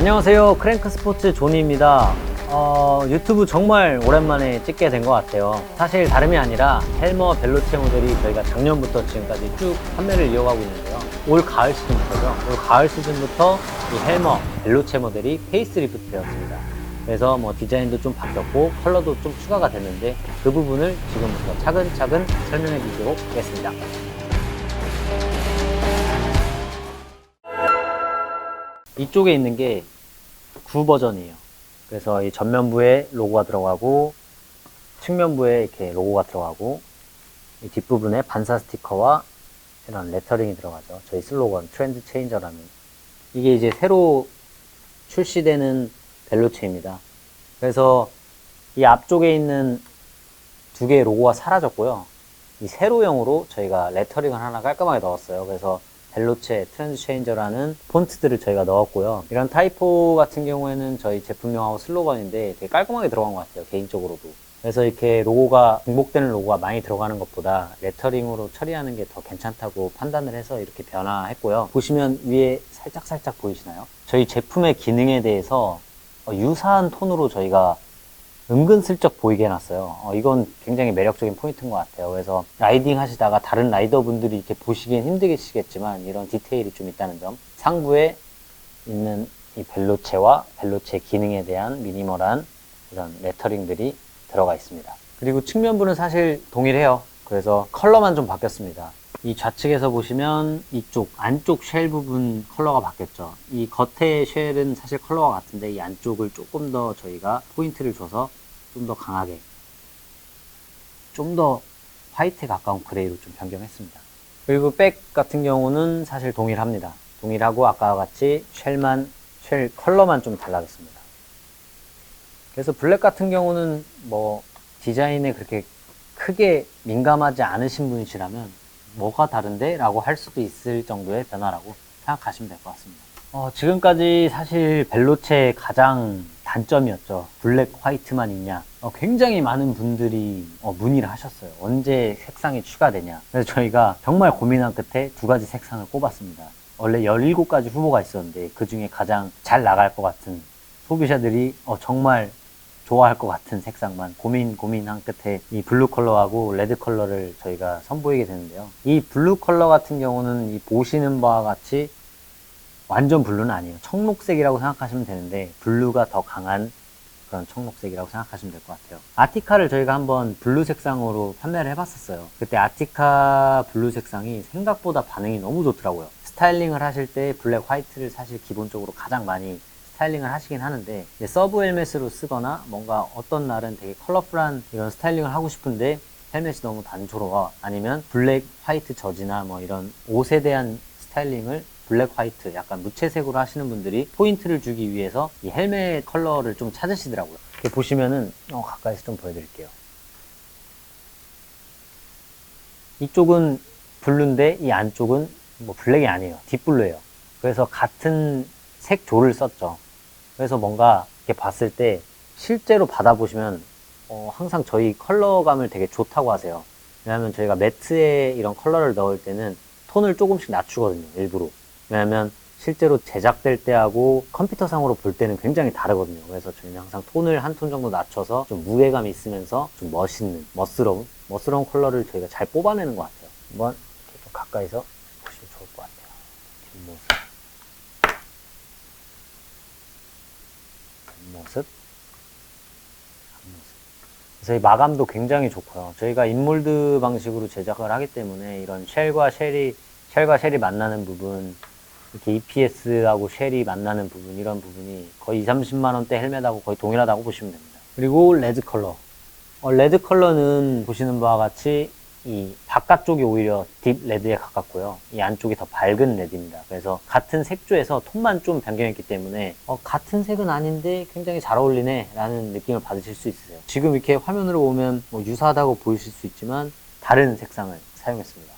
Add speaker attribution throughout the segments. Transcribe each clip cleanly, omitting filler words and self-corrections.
Speaker 1: 안녕하세요. 크랭크 스포츠 조니입니다. 유튜브 정말 오랜만에 찍게 된 것 같아요. 사실 다름이 아니라 헬머 벨로체 모델이 저희가 작년부터 지금까지 쭉 판매를 이어가고 있는데요. 올 가을 시즌부터죠. 올 가을 시즌부터 이 헬머 벨로체 모델이 페이스리프트 되었습니다. 그래서 뭐 디자인도 좀 바뀌었고 컬러도 좀 추가가 됐는데 그 부분을 지금부터 차근차근 설명해 드리도록 하겠습니다. 이쪽에 있는 게 9 버전이에요. 그래서 이 전면부에 로고가 들어가고 측면부에 이렇게 로고가 들어가고 이 뒷부분에 반사 스티커와 이런 레터링이 들어가죠. 저희 슬로건 트렌드 체인저라는 이게 이제 새로 출시되는 벨로체입니다. 그래서 이 앞쪽에 있는 두 개의 로고가 사라졌고요. 이 세로형으로 저희가 레터링을 하나 깔끔하게 넣었어요. 그래서 벨로체 트렌드 체인저라는 폰트들을 저희가 넣었고요. 이런 타이포 같은 경우에는 저희 제품명하고 슬로건인데 되게 깔끔하게 들어간 것 같아요, 개인적으로도. 그래서 이렇게 로고가, 중복되는 로고가 많이 들어가는 것보다 레터링으로 처리하는 게 더 괜찮다고 판단을 해서 이렇게 변화했고요. 보시면 위에 살짝 보이시나요? 저희 제품의 기능에 대해서 유사한 톤으로 저희가 은근슬쩍 보이게 해놨어요. 이건 굉장히 매력적인 포인트인 것 같아요. 그래서 라이딩 하시다가 다른 라이더분들이 이렇게 보시기엔 힘드시겠지만 이런 디테일이 좀 있다는 점. 상부에 있는 이 벨로체와 벨로체 기능에 대한 미니멀한 이런 레터링들이 들어가 있습니다. 그리고 측면부는 사실 동일해요. 그래서 컬러만 좀 바뀌었습니다. 이 좌측에서 보시면 이쪽 안쪽 쉘 부분 컬러가 바뀌었죠. 이 겉의 쉘은 사실 컬러가 같은데 이 안쪽을 조금 더 저희가 포인트를 줘서 좀 더 강하게, 좀 더 화이트에 가까운 그레이로 좀 변경했습니다. 그리고 백 같은 경우는 사실 동일합니다. 동일하고 아까와 같이 쉘 컬러만 좀 달라졌습니다. 그래서 블랙 같은 경우는 뭐 디자인에 그렇게 크게 민감하지 않으신 분이시라면 뭐가 다른데? 라고 할 수도 있을 정도의 변화라고 생각하시면 될 것 같습니다. 지금까지 사실 벨로체의 가장 단점이었죠. 블랙 화이트만 있냐. 굉장히 많은 분들이 문의를 하셨어요. 언제 색상이 추가되냐. 그래서 저희가 정말 고민한 끝에 두 가지 색상을 꼽았습니다. 원래 17가지 후보가 있었는데 그 중에 가장 잘 나갈 것 같은, 소비자들이 정말 좋아할 것 같은 색상만 고민한 끝에 이 블루 컬러하고 레드 컬러를 저희가 선보이게 되는데요. 이 블루 컬러 같은 경우는 이 보시는 바와 같이 완전 블루는 아니에요. 청록색이라고 생각하시면 되는데 블루가 더 강한 그런 청록색이라고 생각하시면 될 것 같아요. 아티카를 저희가 한번 블루 색상으로 판매를 해봤었어요. 그때 아티카 블루 색상이 생각보다 반응이 너무 좋더라고요. 스타일링을 하실 때 블랙 화이트를 사실 기본적으로 가장 많이 스타일링을 하시긴 하는데 서브 헬멧으로 쓰거나 뭔가 어떤 날은 되게 컬러풀한 이런 스타일링을 하고 싶은데 헬멧이 너무 단조로워, 아니면 블랙 화이트 저지나 뭐 이런 옷에 대한 스타일링을 블랙 화이트 약간 무채색으로 하시는 분들이 포인트를 주기 위해서 이 헬멧 컬러를 좀 찾으시더라고요. 이렇게 보시면은 가까이서 좀 보여드릴게요. 이쪽은 블루인데 이 안쪽은 뭐 블랙이 아니에요. 딥블루예요. 그래서 같은 색조를 썼죠. 그래서 뭔가 이렇게 봤을 때 실제로 받아보시면 항상 저희 컬러감을 되게 좋다고 하세요. 왜냐하면 저희가 매트에 이런 컬러를 넣을 때는 톤을 조금씩 낮추거든요, 일부러. 왜냐하면 실제로 제작될 때하고 컴퓨터상으로 볼 때는 굉장히 다르거든요. 그래서 저희는 항상 톤을 한 톤 정도 낮춰서 좀 무게감이 있으면서 좀 멋있는, 멋스러운 컬러를 저희가 잘 뽑아내는 것 같아요. 한번 이렇게 좀 가까이서 보시면 좋을 것 같아요. 뒷모습. 그래서 이 마감도 굉장히 좋고요. 저희가 인몰드 방식으로 제작을 하기 때문에 이런 쉘과 쉘이 만나는 부분, 이렇게 EPS하고 쉘이 만나는 부분, 이런 부분이 거의 20-30만원대 헬멧하고 거의 동일하다고 보시면 됩니다. 그리고 레드 컬러. 레드 컬러는 보시는 바와 같이 이 바깥쪽이 오히려 딥 레드에 가깝고요. 이 안쪽이 더 밝은 레드입니다. 그래서 같은 색조에서 톤만 좀 변경했기 때문에 같은 색은 아닌데 굉장히 잘 어울리네 라는 느낌을 받으실 수 있으세요. 지금 이렇게 화면으로 보면 유사하다고 보이실 수 있지만 다른 색상을 사용했습니다.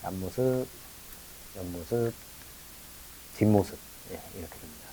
Speaker 1: 앞모습, 옆모습, 뒷모습, 이렇게 됩니다.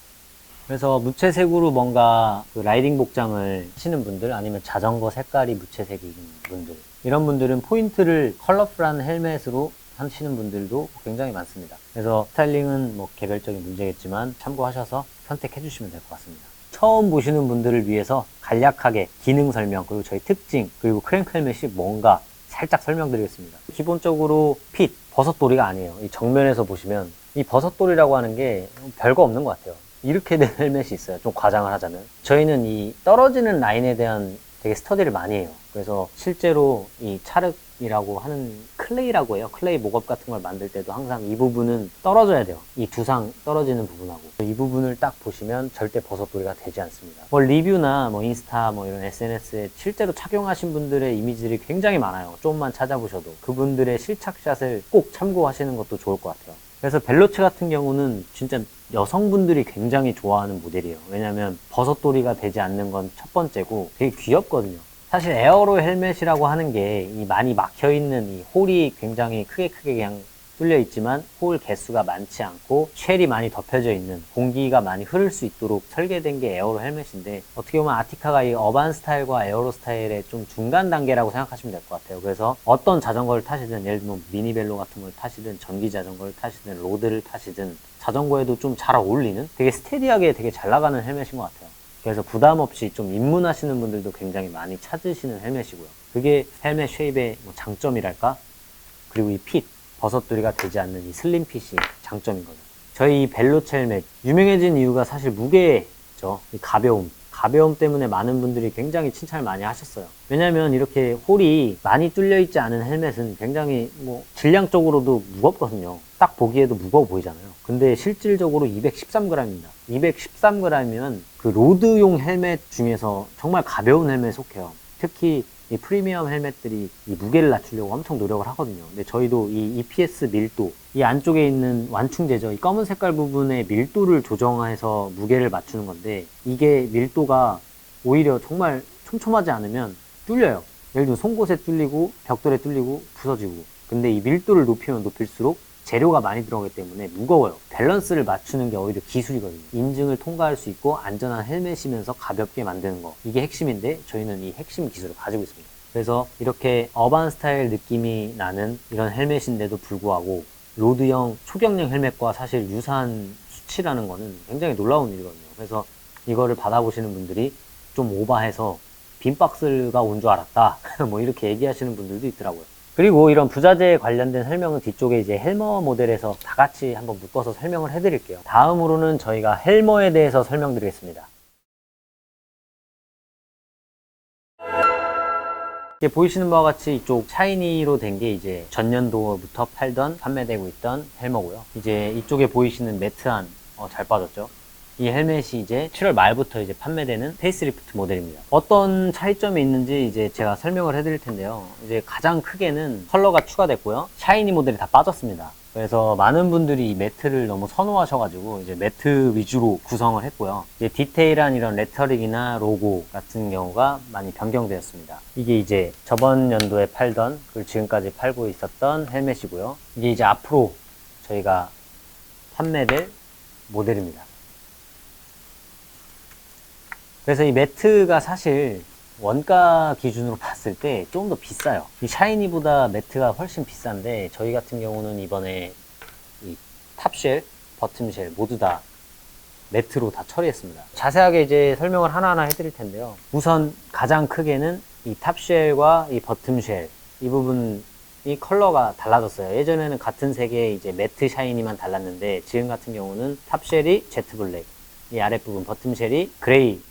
Speaker 1: 그래서 무채색으로 뭔가 그 라이딩 복장을 하시는 분들, 아니면 자전거 색깔이 무채색인 분들, 이런 분들은 포인트를 컬러풀한 헬멧으로 하시는 분들도 굉장히 많습니다. 그래서 스타일링은 뭐 개별적인 문제겠지만 참고하셔서 선택해 주시면 될 것 같습니다. 처음 보시는 분들을 위해서 간략하게 기능 설명, 그리고 저희 특징, 그리고 크랭크 헬멧이 뭔가 살짝 설명드리겠습니다. 기본적으로 핏, 버섯돌이가 아니에요. 이 정면에서 보시면 이 버섯돌이라고 하는 게 별거 없는 것 같아요. 이렇게 된 헬멧이 있어요. 좀 과장을 하자면. 저희는 이 떨어지는 라인에 대한 되게 스터디를 많이 해요. 그래서 실제로 이 찰흙이라고 하는 클레이라고 해요. 클레이 목업 같은 걸 만들 때도 항상 이 부분은 떨어져야 돼요. 이 두상 떨어지는 부분하고. 이 부분을 딱 보시면 절대 버섯돌이가 되지 않습니다. 뭐 리뷰나 뭐 인스타 뭐 이런 SNS에 실제로 착용하신 분들의 이미지들이 굉장히 많아요. 조금만 찾아보셔도. 그분들의 실착샷을 꼭 참고하시는 것도 좋을 것 같아요. 그래서 벨로츠 같은 경우는 진짜 여성분들이 굉장히 좋아하는 모델이에요. 왜냐면 버섯돌이가 되지 않는 건 첫 번째고 되게 귀엽거든요. 사실 에어로 헬멧이라고 하는 게 이 많이 막혀있는 이 홀이 굉장히 크게 그냥 뚫려 있지만 홀 개수가 많지 않고 쉘이 많이 덮여져 있는, 공기가 많이 흐를 수 있도록 설계된 게 에어로 헬멧인데, 어떻게 보면 아티카가 이 어반 스타일과 에어로 스타일의 좀 중간 단계라고 생각하시면 될 것 같아요. 그래서 어떤 자전거를 타시든, 예를 들면 미니벨로 같은 걸 타시든, 전기 자전거를 타시든, 로드를 타시든 자전거에도 좀 잘 어울리는, 되게 스테디하게 되게 잘 나가는 헬멧인 것 같아요. 그래서 부담 없이 좀 입문하시는 분들도 굉장히 많이 찾으시는 헬멧이고요. 그게 헬멧 쉐입의 장점이랄까? 그리고 이 핏, 버섯돌이가 되지 않는 이 슬림 핏이 장점인 거죠. 저희 이 벨로츠 헬멧 유명해진 이유가 사실 무게죠. 이 가벼움 때문에 많은 분들이 굉장히 칭찬을 많이 하셨어요. 왜냐면 이렇게 홀이 많이 뚫려 있지 않은 헬멧은 굉장히 뭐 질량적으로도 무겁거든요. 딱 보기에도 무거워 보이잖아요. 근데 실질적으로 213g입니다. 213g이면 그 로드용 헬멧 중에서 정말 가벼운 헬멧에 속해요. 특히 이 프리미엄 헬멧들이 이 무게를 낮추려고 엄청 노력을 하거든요. 근데 저희도 이 EPS 밀도, 이 안쪽에 있는 완충제죠. 이 검은 색깔 부분의 밀도를 조정해서 무게를 맞추는 건데, 이게 밀도가 오히려 정말 촘촘하지 않으면 뚫려요. 예를 들면 송곳에 뚫리고 벽돌에 뚫리고 부서지고. 근데 이 밀도를 높이면 높일수록 재료가 많이 들어가기 때문에 무거워요. 밸런스를 맞추는 게 오히려 기술이거든요. 인증을 통과할 수 있고 안전한 헬멧이면서 가볍게 만드는 거, 이게 핵심인데 저희는 이 핵심 기술을 가지고 있습니다. 그래서 이렇게 어반 스타일 느낌이 나는 이런 헬멧인데도 불구하고 로드형 초경량 헬멧과 사실 유사한 수치라는 거는 굉장히 놀라운 일이거든요. 그래서 이거를 받아보시는 분들이 좀 오바해서 빈 박스가 온 줄 알았다 뭐 이렇게 얘기하시는 분들도 있더라고요. 그리고 이런 부자재에 관련된 설명은 뒤쪽에 이제 헬머 모델에서 다 같이 한번 묶어서 설명을 해드릴게요. 다음으로는 저희가 헬머에 대해서 설명드리겠습니다. 보이시는 바와 같이 이쪽 샤이니로 된 게 이제 전년도부터 팔던, 판매되고 있던 헬머고요. 이제 이쪽에 보이시는 매트한, 잘 빠졌죠? 이 헬멧이 이제 7월 말부터 이제 판매되는 페이스리프트 모델입니다. 어떤 차이점이 있는지 이제 제가 설명을 해드릴 텐데요. 이제 가장 크게는 컬러가 추가됐고요. 샤이니 모델이 다 빠졌습니다. 그래서 많은 분들이 이 매트를 너무 선호하셔가지고 이제 매트 위주로 구성을 했고요. 이제 디테일한 이런 레터링이나 로고 같은 경우가 많이 변경되었습니다. 이게 이제 저번 연도에 팔던, 그리고 지금까지 팔고 있었던 헬멧이고요. 이게 이제 앞으로 저희가 판매될 모델입니다. 그래서 이 매트가 사실 원가 기준으로 봤을 때 조금 더 비싸요. 이 샤이니보다 매트가 훨씬 비싼데, 저희 같은 경우는 이번에 이 탑쉘, 버튼쉘 모두 다 매트로 다 처리했습니다. 자세하게 이제 설명을 하나하나 해드릴 텐데요. 우선 가장 크게는 이 탑쉘과 이 버튼쉘, 이 부분이 컬러가 달라졌어요. 예전에는 같은 색의 이제 매트 샤이니만 달랐는데, 지금 같은 경우는 탑쉘이 제트 블랙, 이 아랫부분 버튼쉘이 그레이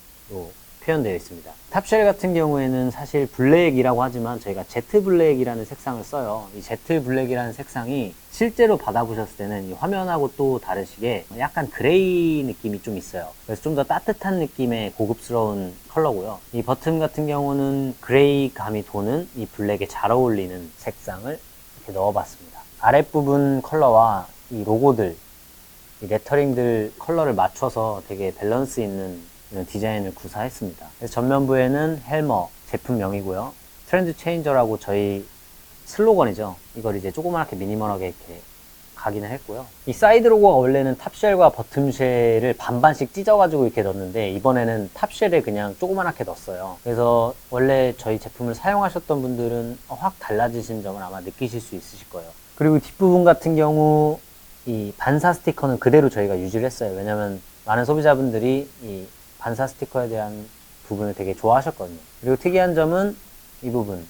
Speaker 1: 표현되어 있습니다. 탑쉘 같은 경우에는 사실 블랙이라고 하지만 저희가 제트 블랙이라는 색상을 써요. 이 제트 블랙이라는 색상이 실제로 받아보셨을 때는 이 화면하고 또 다르시게 약간 그레이 느낌이 좀 있어요. 그래서 좀 더 따뜻한 느낌의 고급스러운 컬러고요. 이 버튼 같은 경우는 그레이 감이 도는 이 블랙에 잘 어울리는 색상을 이렇게 넣어봤습니다. 아랫부분 컬러와 이 로고들, 이 레터링들 컬러를 맞춰서 되게 밸런스 있는 이런 디자인을 구사했습니다. 그래서 전면부에는 헬머 제품명이고요. 트렌드 체인저라고 저희 슬로건이죠. 이걸 이제 조그맣게 미니멀하게 이렇게 각인을 했고요. 이 사이드 로고가 원래는 탑쉘과 버튼쉘을 반반씩 찢어가지고 이렇게 넣었는데, 이번에는 탑쉘에 그냥 조그맣게 넣었어요. 그래서 원래 저희 제품을 사용하셨던 분들은 확 달라지신 점을 아마 느끼실 수 있으실 거예요. 그리고 뒷부분 같은 경우 이 반사 스티커는 그대로 저희가 유지를 했어요. 왜냐면 많은 소비자분들이 이 반사 스티커에 대한 부분을 되게 좋아하셨거든요. 그리고 특이한 점은 이 부분,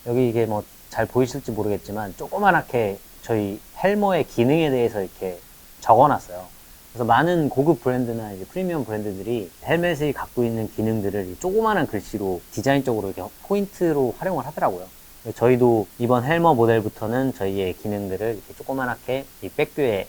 Speaker 1: 여기 이게 뭐 잘 보이실지 모르겠지만 조그만하게 저희 헬머의 기능에 대해서 이렇게 적어놨어요. 그래서 많은 고급 브랜드나 이제 프리미엄 브랜드들이 헬멧이 갖고 있는 기능들을 조그만한 글씨로 디자인적으로 이렇게 포인트로 활용을 하더라고요. 저희도 이번 헬머 모델부터는 저희의 기능들을 이렇게 조그만하게 이 백뷰에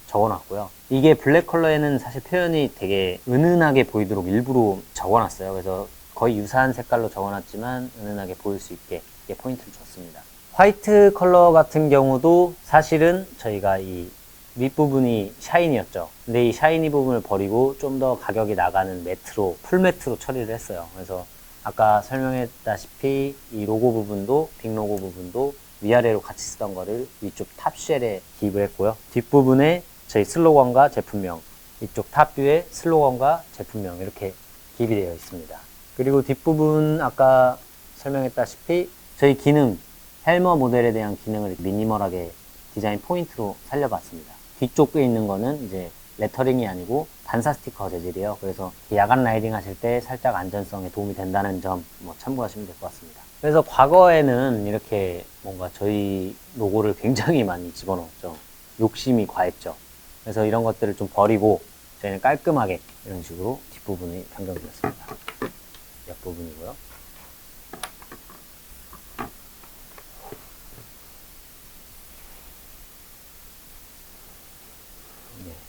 Speaker 1: 적어놨고요. 이게 블랙 컬러에는 사실 표현이 되게 은은하게 보이도록 일부러 적어놨어요. 그래서 거의 유사한 색깔로 적어놨지만 은은하게 보일 수 있게 포인트를 줬습니다. 화이트 컬러 같은 경우도 사실은 저희가 이 윗부분이 샤이니였죠. 근데 이 샤이니 부분을 버리고 좀 더 가격이 나가는 매트로, 풀 매트로 처리를 했어요. 그래서 아까 설명했다시피 이 로고 부분도, 빅 로고 부분도 위아래로 같이 쓰던 거를 위쪽 탑쉘에 기입을 했고요. 뒷부분에 저희 슬로건과 제품명, 이쪽 탑뷰에 슬로건과 제품명 이렇게 기입이 되어 있습니다. 그리고 뒷부분 아까 설명했다시피 저희 기능, 헬머 모델에 대한 기능을 미니멀하게 디자인 포인트로 살려봤습니다. 뒤쪽에 있는 거는 이제 레터링이 아니고 반사 스티커 재질이에요. 그래서 야간 라이딩 하실 때 살짝 안전성에 도움이 된다는 점 참고하시면 될 것 같습니다. 그래서 과거에는 이렇게 뭔가 저희 로고를 굉장히 많이 집어넣었죠. 욕심이 과했죠. 그래서 이런 것들을 좀 버리고 저희는 깔끔하게 이런 식으로 뒷부분이 변경되었습니다. 옆부분이고요.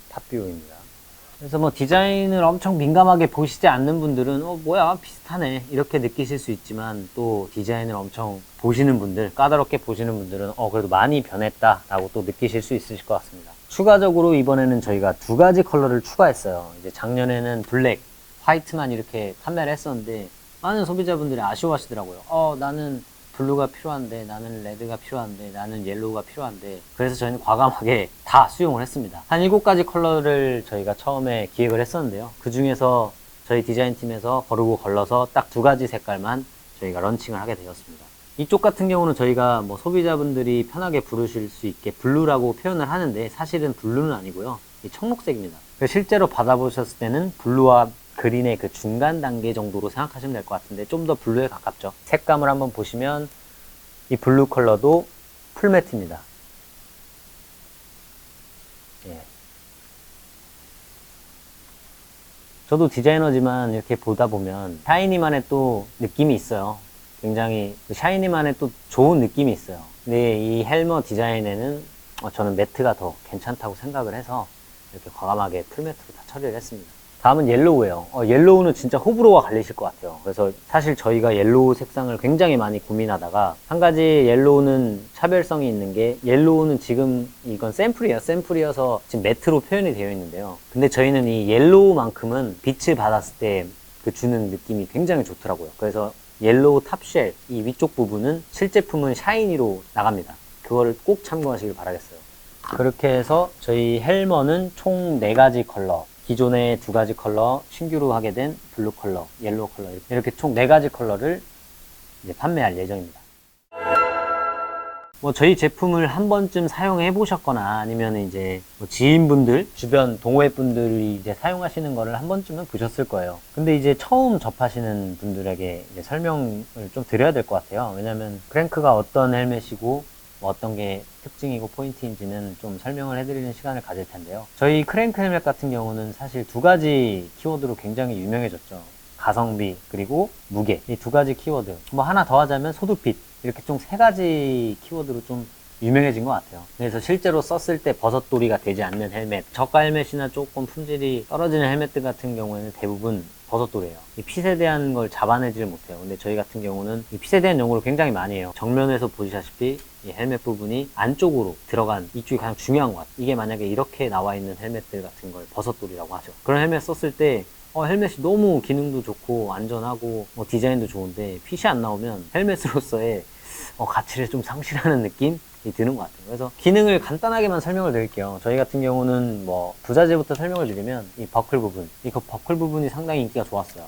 Speaker 1: 탑뷰입니다. 그래서 뭐 디자인을 엄청 민감하게 보시지 않는 분들은 뭐야 비슷하네 이렇게 느끼실 수 있지만 또 디자인을 엄청 보시는 분들, 까다롭게 보시는 분들은 그래도 많이 변했다 라고 또 느끼실 수 있으실 것 같습니다. 추가적으로 이번에는 저희가 두 가지 컬러를 추가했어요. 이제 작년에는 블랙, 화이트만 이렇게 판매를 했었는데 많은 소비자분들이 아쉬워하시더라고요. 나는 블루가 필요한데, 나는 레드가 필요한데, 나는 옐로우가 필요한데. 그래서 저희는 과감하게 다 수용을 했습니다. 한 7가지 컬러를 저희가 처음에 기획을 했었는데요. 그 중에서 저희 디자인팀에서 거르고 걸러서 딱 2가지 색깔만 저희가 런칭을 하게 되었습니다. 이쪽 같은 경우는 저희가 뭐 소비자분들이 편하게 부르실 수 있게 블루라고 표현을 하는데 사실은 블루는 아니고요. 이 청록색입니다. 실제로 받아보셨을 때는 블루와 그린의 그 중간 단계 정도로 생각하시면 될 것 같은데 좀 더 블루에 가깝죠. 색감을 한번 보시면 이 블루 컬러도 풀 매트입니다. 예. 저도 디자이너지만 이렇게 보다 보면 샤이니만의 또 느낌이 있어요. 굉장히 샤이니만의 또 좋은 느낌이 있어요. 근데 이 헬머 디자인에는 저는 매트가 더 괜찮다고 생각을 해서 이렇게 과감하게 풀 매트로 다 처리를 했습니다. 다음은 옐로우예요. 옐로우는 진짜 호불호가 갈리실 것 같아요. 그래서 사실 저희가 옐로우 색상을 굉장히 많이 고민하다가 한 가지 옐로우는 차별성이 있는 게 옐로우는 지금 이건 샘플이에요. 샘플이어서 지금 매트로 표현이 되어 있는데요. 근데 저희는 이 옐로우만큼은 빛을 받았을 때 그 주는 느낌이 굉장히 좋더라고요. 그래서 옐로우 탑쉘 이 위쪽 부분은 실제품은 샤이니로 나갑니다. 그거를 꼭 참고하시길 바라겠어요. 그렇게 해서 저희 헬머는 총 4가지 컬러, 기존의 2가지 컬러, 신규로 하게 된 블루 컬러, 옐로우 컬러 이렇게 총 4가지 컬러를 이제 판매할 예정입니다. 뭐 저희 제품을 한 번쯤 사용해 보셨거나 아니면 이제 뭐 지인분들, 주변 동호회분들이 이제 사용하시는 거를 한 번쯤은 보셨을 거예요. 근데 이제 처음 접하시는 분들에게 이제 설명을 좀 드려야 될 것 같아요. 왜냐면 크랭크가 어떤 헬멧이고 뭐 어떤 게 특징이고 포인트인지는 좀 설명을 해드리는 시간을 가질 텐데요. 저희 크랭크 헬멧 같은 경우는 사실 2가지 키워드로 굉장히 유명해졌죠. 가성비 그리고 무게 이 2가지 키워드, 뭐 하나 더 하자면 소두빛, 이렇게 총 3가지 키워드로 좀 유명해진 것 같아요. 그래서 실제로 썼을 때 버섯돌이가 되지 않는 헬멧, 저가 헬멧이나 조금 품질이 떨어지는 헬멧들 같은 경우에는 대부분 버섯돌이에요. 이 핏에 대한 걸 잡아내지를 못해요. 근데 저희 같은 경우는 이 핏에 대한 연구를 굉장히 많이 해요. 정면에서 보시다시피 이 헬멧 부분이 안쪽으로 들어간 이쪽이 가장 중요한 것 같아요. 이게 만약에 이렇게 나와 있는 헬멧들 같은 걸 버섯돌이라고 하죠. 그런 헬멧 썼을 때 헬멧이 너무 기능도 좋고 안전하고 디자인도 좋은데 핏이 안 나오면 헬멧으로서의 가치를 좀 상실하는 느낌이 드는 것 같아요. 그래서 기능을 간단하게만 설명을 드릴게요. 저희 같은 경우는 뭐 부자재부터 설명을 드리면 이 버클 부분, 이 버클 부분이 상당히 인기가 좋았어요.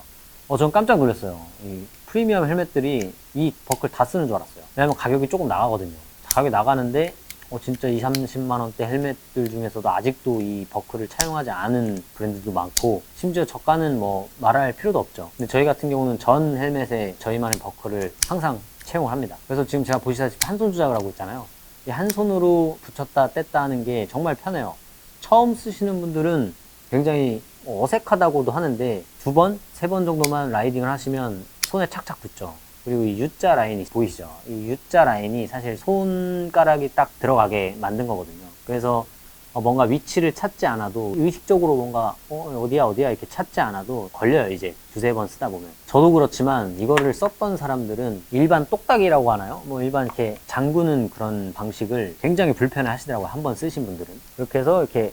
Speaker 1: 전 깜짝 놀랐어요. 이 프리미엄 헬멧들이 이 버클 다 쓰는 줄 알았어요. 왜냐면 가격이 조금 나가거든요. 가격이 나가는데 진짜 2, 30만 원대 헬멧들 중에서도 아직도 이 버클을 차용하지 않은 브랜드도 많고, 심지어 저가는 뭐 말할 필요도 없죠. 근데 저희 같은 경우는 전 헬멧에 저희만의 버클을 항상 채용을 합니다. 그래서 지금 제가 보시다시피 한 손 조작을 하고 있잖아요. 이 한 손으로 붙였다 뗐다 하는 게 정말 편해요. 처음 쓰시는 분들은 굉장히 어색하다고도 하는데 2번, 3번 정도만 라이딩을 하시면 손에 착착 붙죠. 그리고 이 U자 라인이 보이시죠? 이 U자 라인이 사실 손가락이 딱 들어가게 만든 거거든요. 그래서 뭔가 위치를 찾지 않아도 의식적으로 뭔가 어디야 이렇게 찾지 않아도 걸려요. 이제 2-3번 쓰다 보면. 저도 그렇지만 이거를 썼던 사람들은 일반 똑딱이라고 하나요? 뭐 일반 이렇게 잠그는 그런 방식을 굉장히 불편해 하시더라고요. 한번 쓰신 분들은. 이렇게 해서 이렇게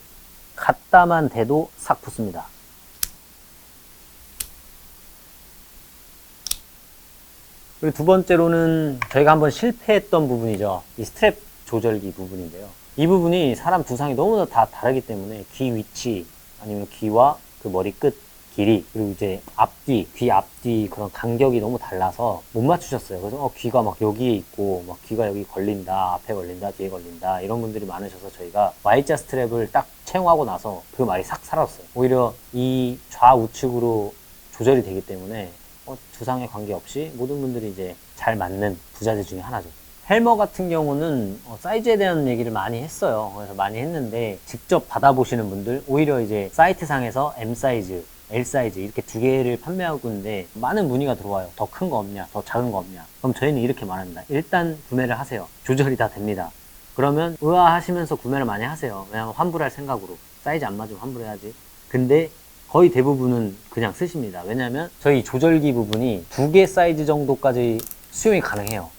Speaker 1: 갖다만 대도 싹 붙습니다. 그리고 2번째로는 저희가 한번 실패했던 부분이죠. 이 스트랩 조절기 부분인데요. 이 부분이 사람 두상이 너무나 다 다르기 때문에 귀 위치, 아니면 귀와 그 머리 끝 길이, 그리고 이제 앞뒤, 귀 앞뒤 그런 간격이 너무 달라서 못 맞추셨어요. 그래서 귀가 막 여기에 있고, 막 귀가 여기 걸린다, 앞에 걸린다, 뒤에 걸린다, 이런 분들이 많으셔서 저희가 Y자 스트랩을 딱 채용하고 나서 그 말이 싹 사라졌어요. 오히려 이 좌우측으로 조절이 되기 때문에 두상에 관계없이 모든 분들이 이제 잘 맞는 부자재 중에 하나죠. 헬머 같은 경우는 사이즈에 대한 얘기를 많이 했어요. 그래서 많이 했는데 직접 받아보시는 분들, 오히려 이제 사이트상에서 M 사이즈, L 사이즈 이렇게 2개를 판매하고 있는데 많은 문의가 들어와요. 더 큰 거 없냐, 더 작은 거 없냐. 그럼 저희는 이렇게 말합니다. 일단 구매를 하세요. 조절이 다 됩니다. 그러면 의아하시면서 구매를 많이 하세요. 왜냐면 환불할 생각으로. 사이즈 안 맞으면 환불해야지. 근데 거의 대부분은 그냥 쓰십니다. 왜냐면 저희 조절기 부분이 2개 사이즈 정도까지 수용이 가능해요.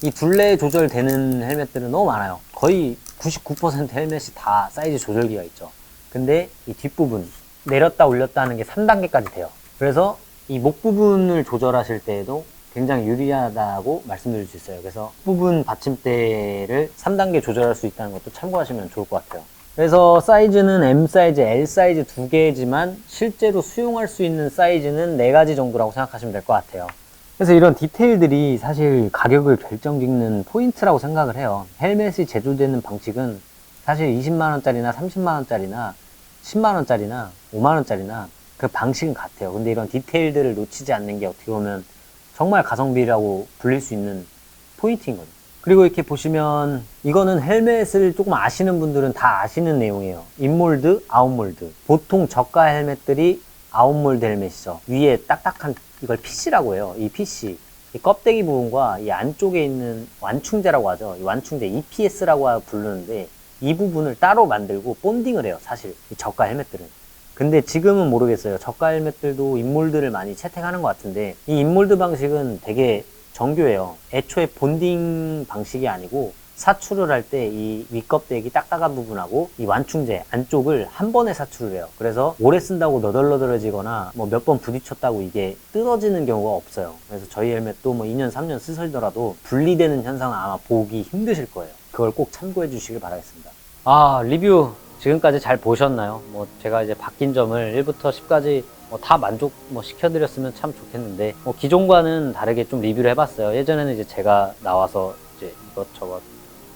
Speaker 1: 이 둘레 조절되는 헬멧들은 너무 많아요. 거의 99% 헬멧이 다 사이즈 조절기가 있죠. 근데 이 뒷부분 내렸다 올렸다 하는 게 3단계까지 돼요. 그래서 이 목 부분을 조절하실 때에도 굉장히 유리하다고 말씀드릴 수 있어요. 그래서 부분 받침대를 3단계 조절할 수 있다는 것도 참고하시면 좋을 것 같아요. 그래서 사이즈는 M 사이즈, L 사이즈 2개지만 실제로 수용할 수 있는 사이즈는 4가지 정도라고 생각하시면 될 것 같아요. 그래서 이런 디테일들이 사실 가격을 결정짓는 포인트라고 생각을 해요. 헬멧이 제조되는 방식은 사실 20만원짜리나 30만원짜리나 10만원짜리나 5만원짜리나 그 방식은 같아요. 근데 이런 디테일들을 놓치지 않는 게 어떻게 보면 정말 가성비라고 불릴 수 있는 포인트인 거죠. 그리고 이렇게 보시면 이거는 헬멧을 조금 아시는 분들은 다 아시는 내용이에요. 인몰드, 아웃몰드. 보통 저가 헬멧들이 아웃몰드 헬멧이죠. 위에 딱딱한 이걸 PC라고 해요. 이 PC. 이 껍데기 부분과 이 안쪽에 있는 완충제라고 하죠. 이 완충제 EPS라고 부르는데 이 부분을 따로 만들고 본딩을 해요. 사실 이 저가 헬멧들은. 근데 지금은 모르겠어요. 저가 헬멧들도 인몰드를 많이 채택하는 것 같은데 이 인몰드 방식은 되게 정교해요. 애초에 본딩 방식이 아니고 사출을 할 때 이 윗껍데기 딱딱한 부분하고 이 완충제 안쪽을 한 번에 사출을 해요. 그래서 오래 쓴다고 너덜너덜해지거나 뭐 몇 번 부딪혔다고 이게 뜯어지는 경우가 없어요. 그래서 저희 헬멧도 뭐 2년, 3년 쓰시더라도 분리되는 현상은 아마 보기 힘드실 거예요. 그걸 꼭 참고해 주시길 바라겠습니다. 리뷰 지금까지 잘 보셨나요? 뭐 제가 이제 바뀐 점을 1부터 10까지 다 만족 시켜드렸으면 참 좋겠는데 기존과는 다르게 좀 리뷰를 해봤어요. 예전에는 이제 제가 나와서 이제 이것저것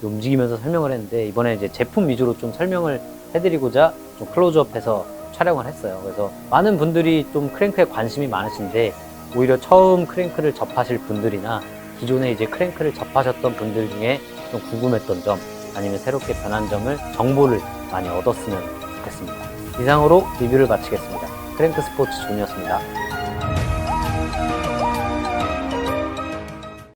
Speaker 1: 움직이면서 설명을 했는데 이번에 이제 제품 위주로 좀 설명을 해드리고자 좀 클로즈업해서 촬영을 했어요. 그래서 많은 분들이 좀 크랭크에 관심이 많으신데 오히려 처음 크랭크를 접하실 분들이나 기존에 이제 크랭크를 접하셨던 분들 중에 좀 궁금했던 점 아니면 새롭게 변한 점을 정보를 많이 얻었으면 좋겠습니다. 이상으로 리뷰를 마치겠습니다. 크랭크 스포츠 존이었습니다.